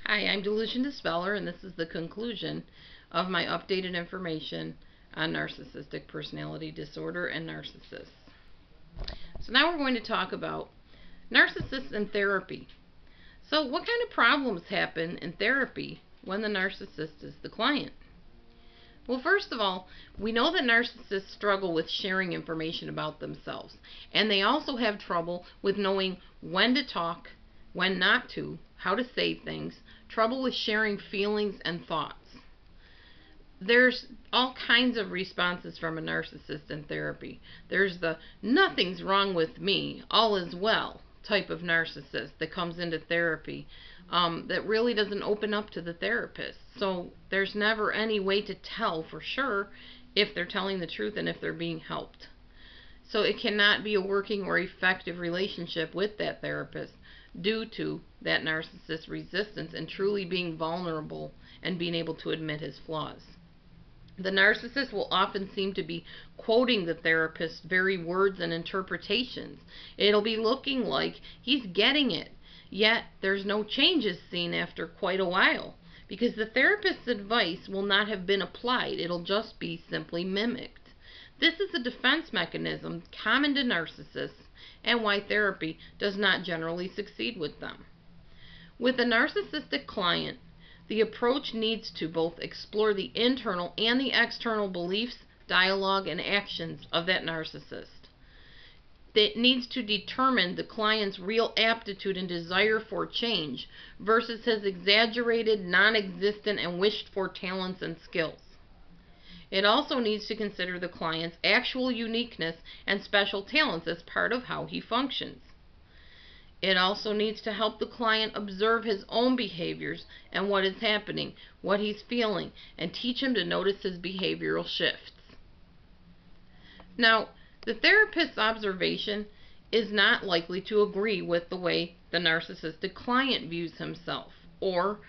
Hi, I'm DelusionDispeller, and this is the conclusion of my updated information on narcissistic personality disorder and narcissists. So now we're going to talk about narcissists in therapy. So what kind of problems happen in therapy when the narcissist is the client? Well, first of all, we know that narcissists struggle with sharing information about themselves, and they also have trouble with knowing when to talk, when not to, how to say things, trouble with sharing feelings and thoughts. There's all kinds of responses from a narcissist in therapy. There's the nothing's wrong with me, all is well type of narcissist that comes into therapy that really doesn't open up to the therapist. So there's never any way to tell for sure if they're telling the truth and if they're being helped. So it cannot be a working or effective relationship with that therapist due to that narcissist's resistance and truly being vulnerable and being able to admit his flaws. The narcissist will often seem to be quoting the therapist's very words and interpretations. It'll be looking like he's getting it, yet there's no changes seen after quite a while, because the therapist's advice will not have been applied. It'll just be simply mimicked. This is a defense mechanism common to narcissists and why therapy does not generally succeed with them. With a narcissistic client, the approach needs to both explore the internal and the external beliefs, dialogue, and actions of that narcissist. It needs to determine the client's real aptitude and desire for change versus his exaggerated, non-existent, and wished-for talents and skills. It also needs to consider the client's actual uniqueness and special talents as part of how he functions. It also needs to help the client observe his own behaviors and what is happening, what he's feeling, and teach him to notice his behavioral shifts. Now, the therapist's observation is not likely to agree with the way the narcissistic client views himself, or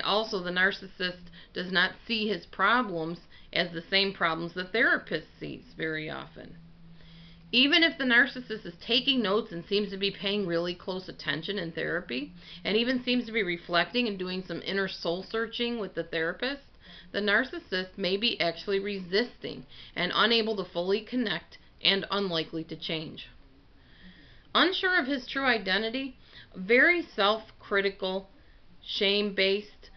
also the narcissist does not see his problems as the same problems the therapist sees very often. Even if the narcissist is taking notes and seems to be paying really close attention in therapy, and even seems to be reflecting and doing some inner soul searching with the therapist, the narcissist may be actually resisting and unable to fully connect and unlikely to change. Unsure of his true identity, very self-critical, shame-based,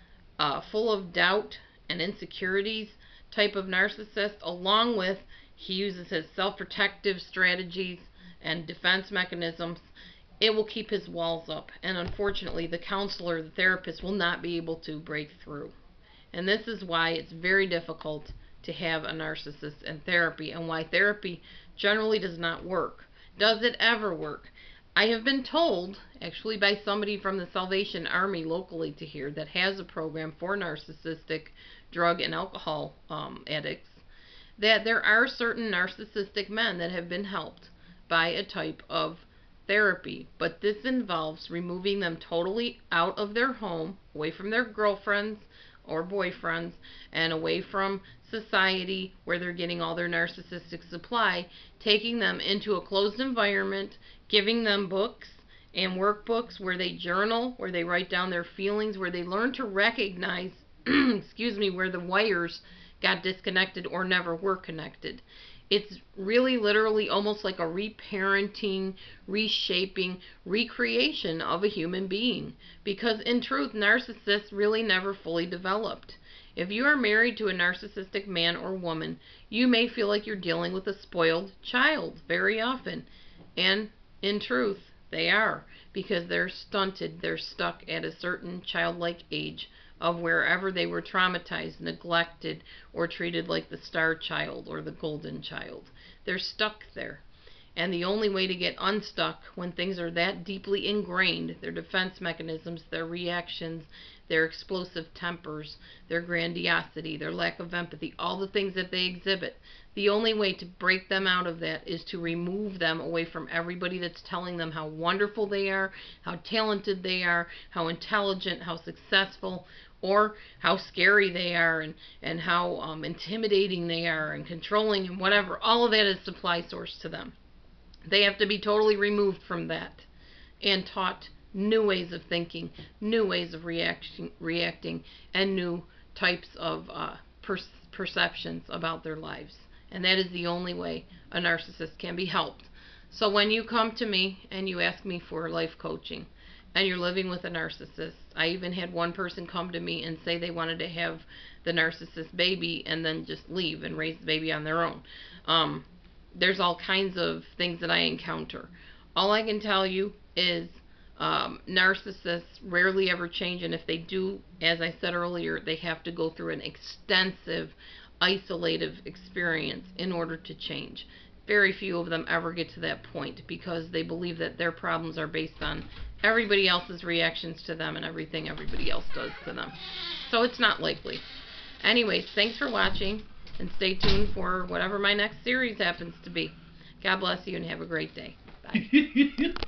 full of doubt and insecurities type of narcissist, along with he uses his self-protective strategies and defense mechanisms, it will keep his walls up. And unfortunately, the counselor, the therapist, will not be able to break through. And this is why it's very difficult to have a narcissist in therapy and why therapy generally does not work. Does it ever work? I have been told, actually by somebody from the Salvation Army locally to here that has a program for narcissistic drug and alcohol addicts, that there are certain narcissistic men that have been helped by a type of therapy, but this involves removing them totally out of their home, away from their girlfriends or boyfriends, and away from society where they're getting all their narcissistic supply, taking them into a closed environment, giving them books and workbooks where they journal, where they write down their feelings, where they learn to recognize where the wires got disconnected or never were connected. It's really literally almost like a reparenting, reshaping, recreation of a human being. Because in truth, narcissists really never fully developed. If you are married to a narcissistic man or woman, you may feel like you're dealing with a spoiled child very often. And in truth, they are. Because they're stunted, they're stuck at a certain childlike age of wherever they were traumatized, neglected, or treated like the star child or the golden child. They're stuck there. And the only way to get unstuck when things are that deeply ingrained, their defense mechanisms, their reactions, their explosive tempers, their grandiosity, their lack of empathy, all the things that they exhibit, the only way to break them out of that is to remove them away from everybody that's telling them how wonderful they are, how talented they are, how intelligent, how successful, or how scary they are, and how intimidating they are, and controlling, and whatever. All of that is supply source to them. They have to be totally removed from that and taught new ways of thinking, new ways of reacting, and new types of perceptions about their lives. And that is the only way a narcissist can be helped. So when you come to me and you ask me for life coaching, and you're living with a narcissist, I even had one person come to me and say they wanted to have the narcissist baby and then just leave and raise the baby on their own. There's all kinds of things that I encounter. All I can tell you is narcissists rarely ever change, and if they do, as I said earlier, they have to go through an extensive, isolative experience in order to change. Very few of them ever get to that point because they believe that their problems are based on everybody else's reactions to them and everything everybody else does to them. So it's not likely. Anyways, thanks for watching, and stay tuned for whatever my next series happens to be. God bless you and have a great day. Bye.